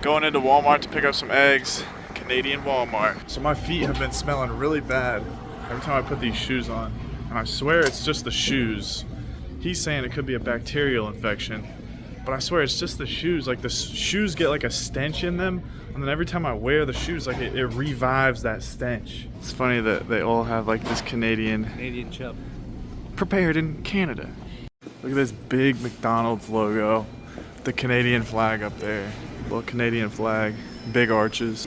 Going into Walmart to pick up some eggs. Canadian Walmart. So my feet have been smelling really bad every time I put these shoes on. And I swear it's just the shoes. He's saying it could be a bacterial infection, but I swear it's just the shoes. Like the shoes get like a stench in them, and then every time I wear the shoes, like it revives that stench. It's funny that they all have like this Canadian chub. Prepared in Canada. Look at this big McDonald's logo. The Canadian flag up there. Little Canadian flag. Big arches.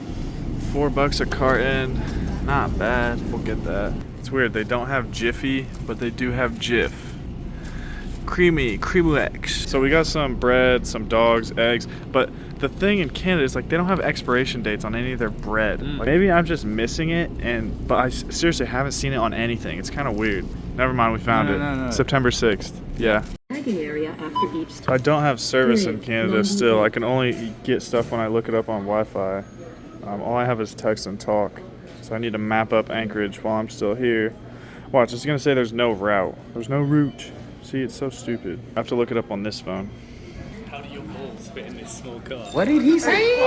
$4 a carton. Not bad. We'll get that. It's weird. They don't have Jiffy, but they do have Jif. Creamy X. So we got some bread, some dogs, eggs, but the thing in Canada is like they don't have expiration dates on any of their bread. Like, maybe I'm just missing it, but I seriously haven't seen it on anything. It's kind of weird. Never mind, we found it. No. September 6th. Yeah. Area after each so I don't have service in Canada still. I can only get stuff when I look it up on Wi-Fi. All I have is text and talk. So I need to map up Anchorage while I'm still here. Watch, it's gonna say there's no route. There's no route. See, it's so stupid. I have to look it up on this phone. How do your balls fit in this small car? What did he say?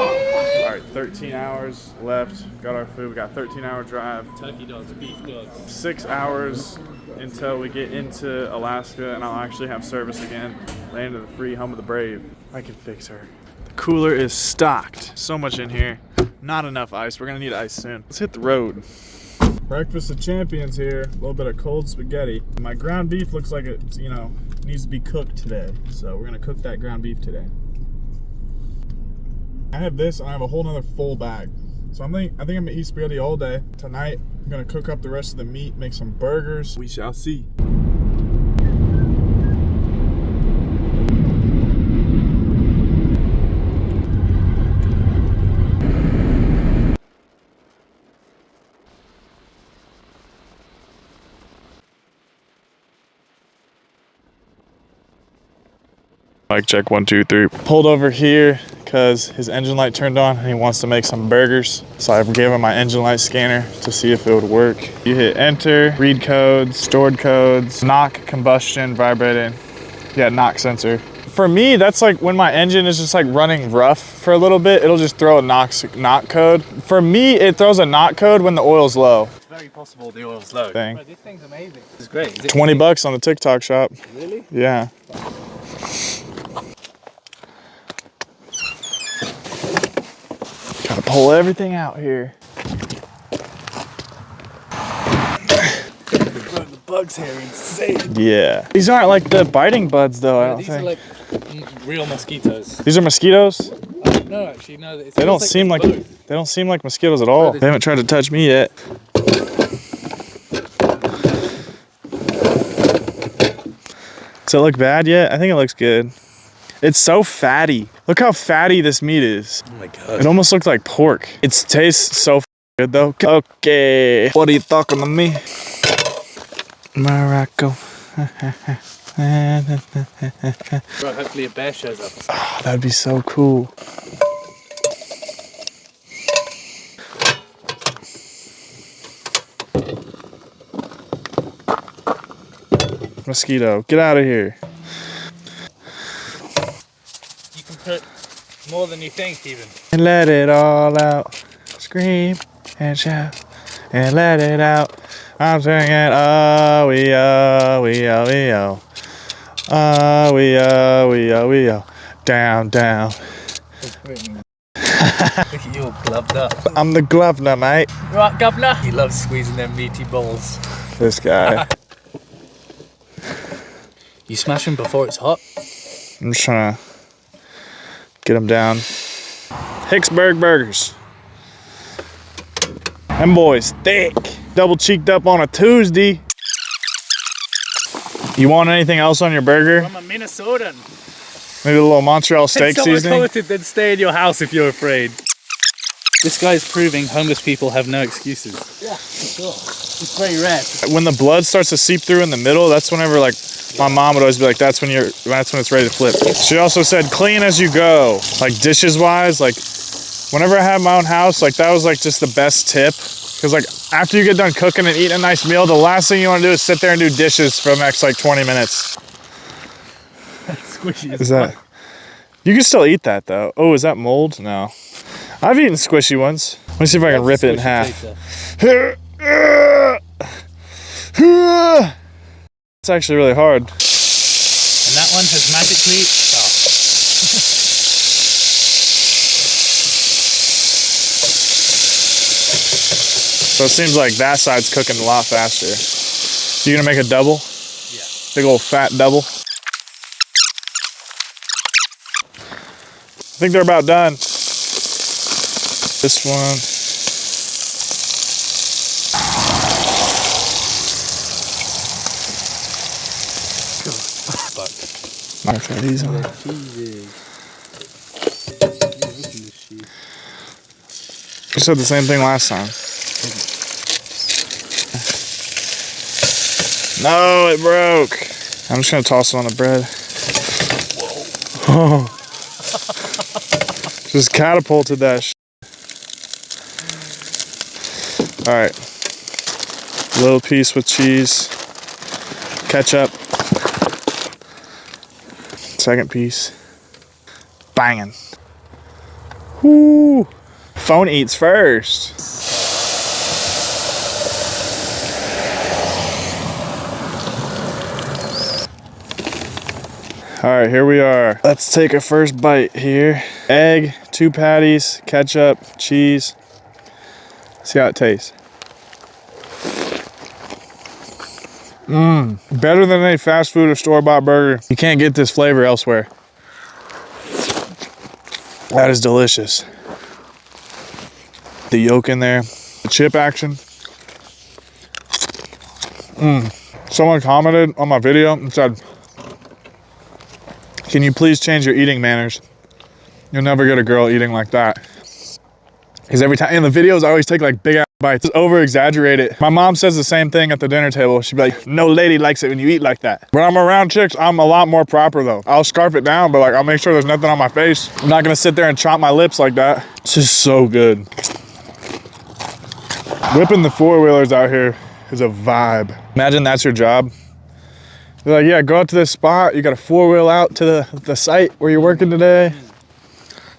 All right, 13 hours left. Got our food. We got 13-hour drive. Turkey dogs, beef dogs. 6 hours until we get into Alaska, and I'll actually have service again. Land of the free, home of the brave. I can fix her. The cooler is stocked. So much in here. Not enough ice. We're gonna need ice soon. Let's hit the road. Breakfast of champions here. A little bit of cold spaghetti. My ground beef looks like it, needs to be cooked today. So we're gonna cook that ground beef today. I have this, and I have a whole nother full bag. So I think I'm gonna eat spaghetti all day. Tonight, I'm gonna cook up the rest of the meat, make some burgers. We shall see. Mic check 1 2 3. Pulled over here because his engine light turned on and he wants to make some burgers. So I gave him my engine light scanner to see if it would work. You hit enter, read codes, stored codes, knock, combustion, vibrating. Yeah, knock sensor. For me, that's like when my engine is just like running rough for a little bit, it'll just throw a knock code. For me, it throws a knock code when the oil's low. It's very possible the oil's low. Thing. Bro, this thing's amazing. It's great. Is it $20 on the TikTok shop. Really? Yeah. Gotta pull everything out here. The bugs here are insane. Yeah. These aren't like the biting buds though, I don't These think. are like real mosquitoes. These are mosquitoes? No, actually, no. They don't seem like mosquitoes at all. They haven't tried to touch me yet. Does it look bad yet? I think it looks good. It's so fatty. Look how fatty this meat is. Oh my god. It almost looks like pork. It tastes so good though. Okay. What are you talking to me? Morocco. Bro, hopefully a bear shows up. Oh, that'd be so cool. Mosquito, get out of here. You can put more than you think, even. And let it all out. Scream and shout and let it out. I'm singing, oh, we, oh, we, oh, we, oh. Oh, we, oh, we, oh, we, oh. Down, down. Look at you all gloved up. I'm the governor, mate. Right, governor? He loves squeezing them meaty balls. This guy. You smash them before it's hot? I'm just trying to get him down. Hicksburg burgers. Them boys thick. Double cheeked up on a Tuesday. You want anything else on your burger? I'm a Minnesotan. Maybe a little Montreal steak Someone seasoning? commented, then stay in your house if you're afraid. This guy's proving homeless people have no excuses. Yeah, for sure. It's very rare. When the blood starts to seep through in the middle, that's whenever like my mom would always be like, that's when it's ready to flip. She also said clean as you go. Like dishes wise, like whenever I had my own house, like that was like just the best tip. Cause like after you get done cooking and eating a nice meal, the last thing you want to do is sit there and do dishes for the next like 20 minutes. That's squishy. Is that? You can still eat that though. Oh, is that mold? No. I've eaten squishy ones. Let me see if I can rip it in half. It's actually really hard. And that one has magically stopped. So it seems like that side's cooking a lot faster. You gonna make a double? Yeah. Big old fat double. I think they're about done. This one. Mark that these on. You said the same thing last time. No, it broke. I'm just gonna toss it on the bread. Oh. Just catapulted that shit. All right. Little piece with cheese, ketchup. Second piece. Banging. Whoo. Phone eats first. All right, here we are. Let's take a first bite here. Egg, 2 patties, ketchup, cheese. See how it tastes. Better than any fast food or store-bought burger. You can't get this flavor elsewhere. That is delicious. The yolk in there, the chip action. Someone commented on my video and said, "Can you please change your eating manners? You'll never get a girl eating like that." Because every time in the videos, I always take like big ass bites, just over exaggerate it. My mom says the same thing at the dinner table. She'd be like, "No lady likes it when you eat like that." When I'm around chicks, I'm a lot more proper though. I'll scarf it down, but like I'll make sure there's nothing on my face. I'm not gonna sit there and chomp my lips like that. It's just so good. Whipping the 4-wheelers out here is a vibe. Imagine that's your job. They're like, yeah, go out to this spot. You got a 4-wheel out to the site where you're working today.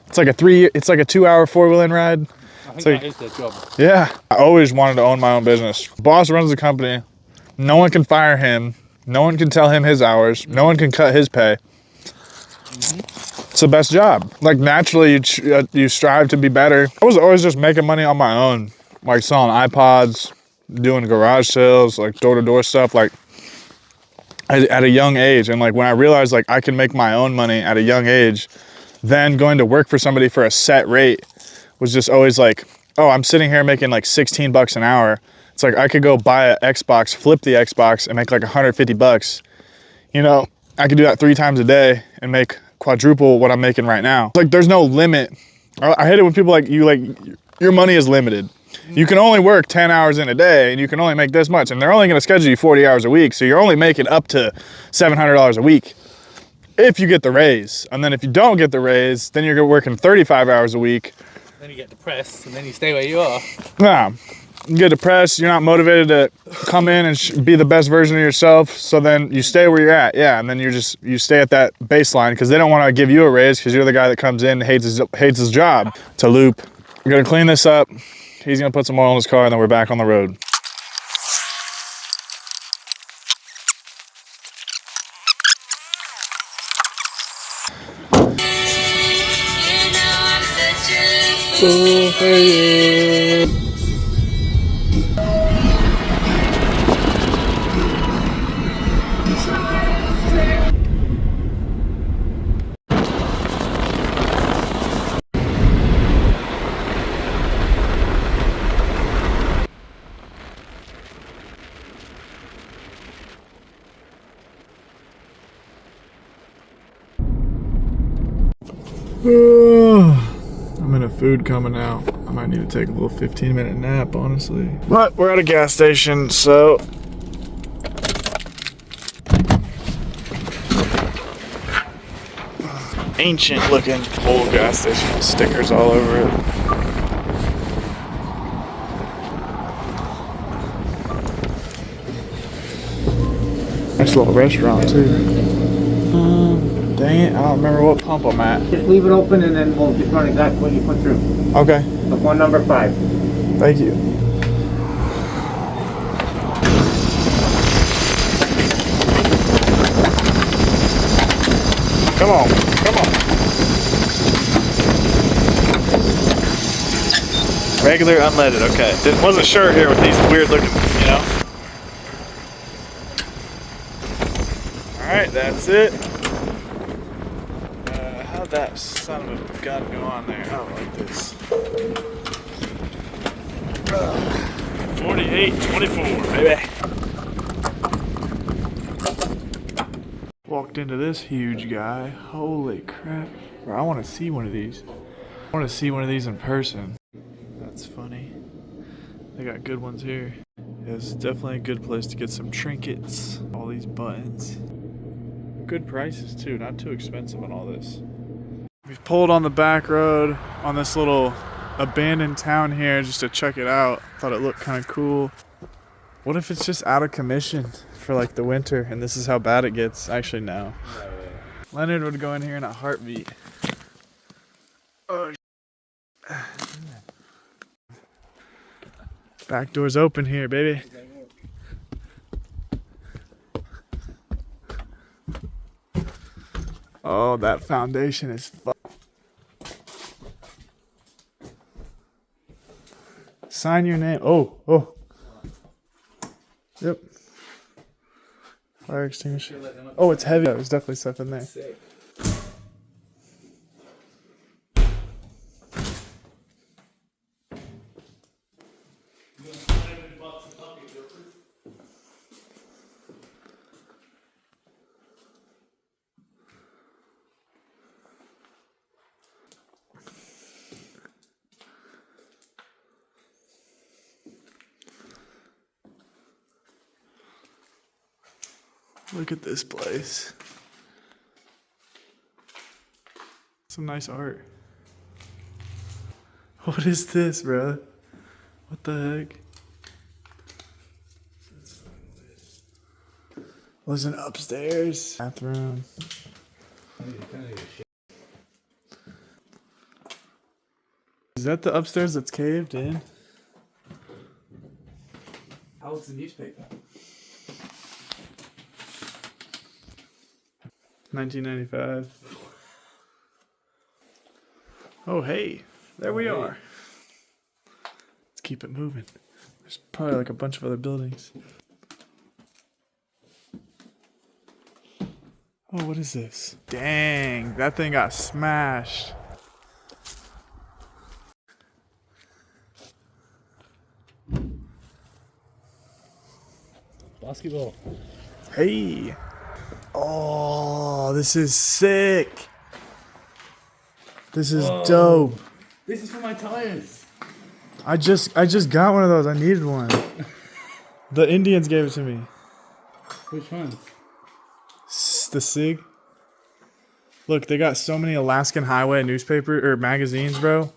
It's like a 2-hour 4-wheeling ride. I think that is their job. Yeah. I always wanted to own my own business. Boss runs the company. No one can fire him. No one can tell him his hours. No one can cut his pay. It's the best job. Like naturally you strive to be better. I was always just making money on my own. Like selling iPods, doing garage sales, like door-to-door stuff, like at a young age. And like when I realized like I can make my own money at a young age, then going to work for somebody for a set rate was just always like, oh, I'm sitting here making like 16 bucks an hour. It's like I could go buy an Xbox, flip the Xbox and make like 150 bucks. You know, I could do that 3 times a day and make quadruple what I'm making right now. Like there's no limit. I hate it when people like your money is limited. You can only work 10 hours in a day and you can only make this much and they're only going to schedule you 40 hours a week. So you're only making up to $700 a week if you get the raise. And then if you don't get the raise, then you're working 35 hours a week. Then you get depressed and then you stay where you are. Nah, you get depressed. You're not motivated to come in and be the best version of yourself. So then you stay where you're at. Yeah. And then you stay at that baseline because they don't want to give you a raise because you're the guy that comes in and hates his job. To loop. We're going to clean this up. He's gonna put some oil in his car and then we're back on the road. I'm in a food coming out. I might need to take a little 15-minute nap, honestly. But we're at a gas station, so ancient looking old gas station. Stickers all over it. Nice little restaurant too. Dang it, I don't remember what pump I'm at. Just leave it open and then we'll just run exactly what you put through. Okay, Look on number 5. thank you. Come on, come on. Regular unleaded, okay. Wasn't sure here with these weird looking, you know. Alright, that's it. How'd that son of a gun go on there? Oh, like this. 48-24, baby. Walked into this huge guy. Holy crap. Bro, I want to see one of these. I want to see one of these in person. That's funny. They got good ones here. Yeah, it's definitely a good place to get some trinkets. All these buttons. Good prices too, not too expensive on all this. We've pulled on the back road on this little abandoned town here just to check it out. Thought it looked kind of cool. What if it's just out of commission for like the winter and this is how bad it gets? Actually, no. Leonard would go in here in a heartbeat. Oh, back door's open here, baby. Oh, that foundation is Sign your name. Oh. Yep. Fire extinguisher. Oh, it's heavy. There's definitely stuff in there. Look at this place. Some nice art. What is this, bro? What the heck? Was an upstairs bathroom. Is that the upstairs that's caved in? How old's the newspaper? 1995. Oh, hey, there we are. Let's keep it moving. There's probably like a bunch of other buildings. Oh, what is this? Dang, that thing got smashed. Basketball. Hey. Oh, this is sick. This is dope. This is for my tires. I just got one of those. I needed one. The Indians gave it to me. Which ones? The SIG. Look, they got so many Alaskan Highway newspaper or magazines, bro.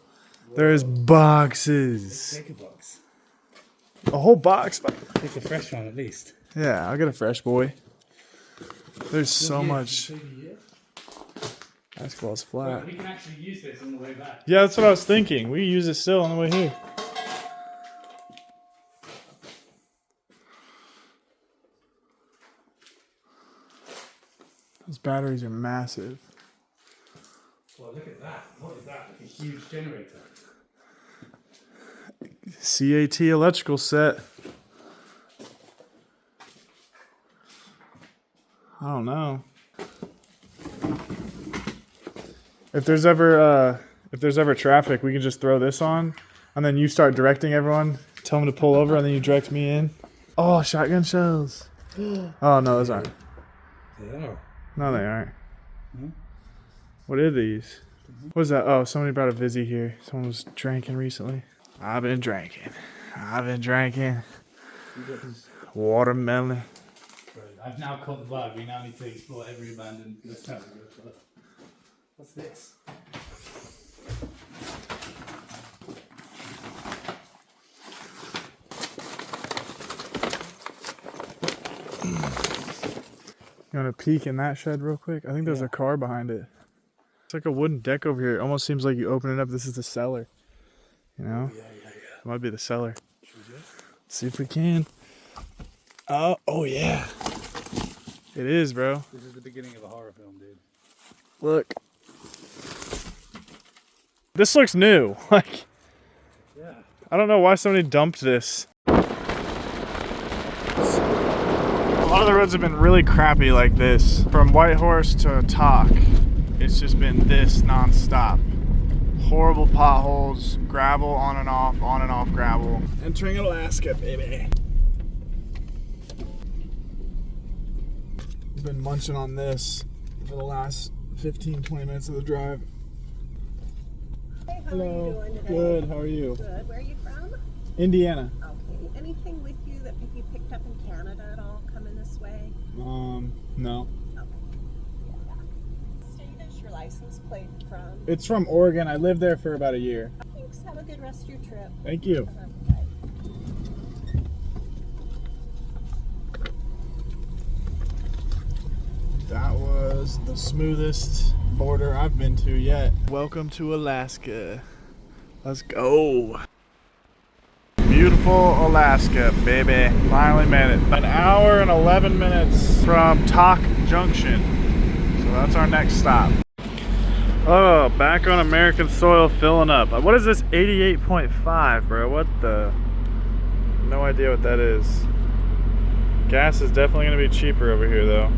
There's boxes. Take a box. A whole box. Take a fresh one at least. Yeah, I'll get a fresh boy. There's so much. Basketball's flat. We can actually use this on the way back. Yeah, that's what I was thinking. We use it still on the way here. Those batteries are massive. Well, look at that. What is that? Like a huge generator. CAT electrical set. I don't know. If there's ever traffic, we can just throw this on, and then you start directing everyone. Tell them to pull over, and then you direct me in. Oh, shotgun shells. Oh no, those aren't. They are. No, they aren't. What are these? What is that? Oh, somebody brought a Vizzy here. Someone was drinking recently. I've been drinking. Watermelon. I've now caught the bug. We now need to explore every abandoned restaurant. What's this? You want to peek in that shed real quick? I think there's a car behind it. It's like a wooden deck over here. It almost seems like you open it up. This is the cellar. You know? Yeah. It might be the cellar. Let's see if we can. Oh yeah. It is, bro. This is the beginning of a horror film, dude. Look. This looks new. Like, Yeah. I don't know why somebody dumped this. A lot of the roads have been really crappy like this. From Whitehorse to Talk, it's just been this non-stop. Horrible potholes, gravel on and off gravel. Entering Alaska, baby. I've been munching on this for the last 15-20 minutes of the drive. Hey, how Hello. are you doing today? Good, how are you? Good. Where are you from? Indiana. Okay. Anything with you that you picked up in Canada at all coming this way? No. State is your license plate from? It's from Oregon. I lived there for about a year. Thanks. Have a good rest of your trip. Thank you. Bye. That was the smoothest border I've been to yet. Welcome to Alaska. Let's go. Beautiful Alaska, baby. Finally made it. An hour and 11 minutes from Talk Junction. So that's our next stop. Oh, back on American soil filling up. What is this 88.5, bro? What the? No idea what that is. Gas is definitely gonna be cheaper over here though.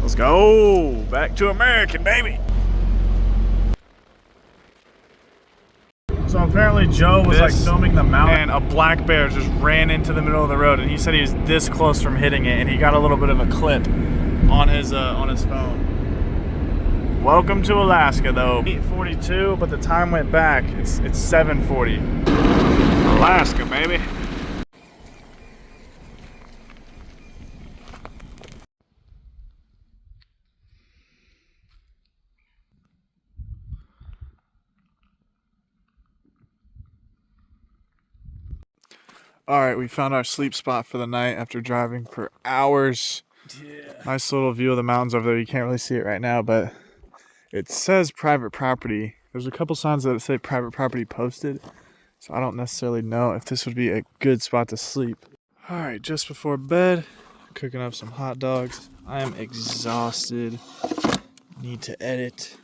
Let's go back to American, baby. So apparently Joe was like filming the mountain and a black bear just ran into the middle of the road, and he said he was this close from hitting it, and he got a little bit of a clip on his phone. Welcome to Alaska though. 8:42, but the time went back. It's 7:40. Alaska, baby. All right, we found our sleep spot for the night after driving for hours. Yeah. Nice little view of the mountains over there. You can't really see it right now, but it says private property. There's a couple signs that say private property posted, so I don't necessarily know if this would be a good spot to sleep. All right, just before bed, cooking up some hot dogs. I am exhausted. Need to edit,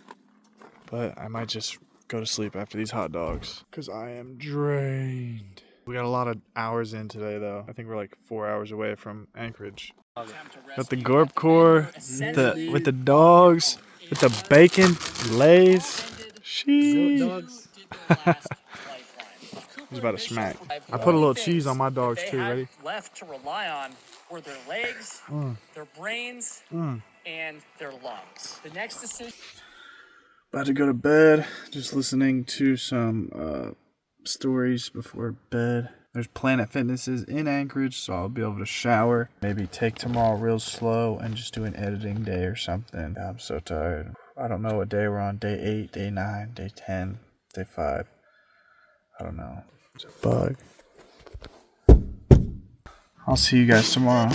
but I might just go to sleep after these hot dogs because I am drained. We got a lot of hours in today, though. I think we're like 4 hours away from Anchorage. Got the Gorp Core with the dogs, with the bacon, Lays. Sheesh. He's about to smack. I put a little cheese on my dogs too. Ready? Left to rely on were their legs, their brains, and their lungs. The next decision. About to go to bed. Just listening to some stories before bed. There's Planet Fitnesses in Anchorage, so I'll be able to shower. Maybe take tomorrow real slow and just do an editing day or something. I'm so tired. I don't know what day we're on. Day 8, day 9, day 10, day 5. I don't know. It's a bug. I'll see you guys tomorrow.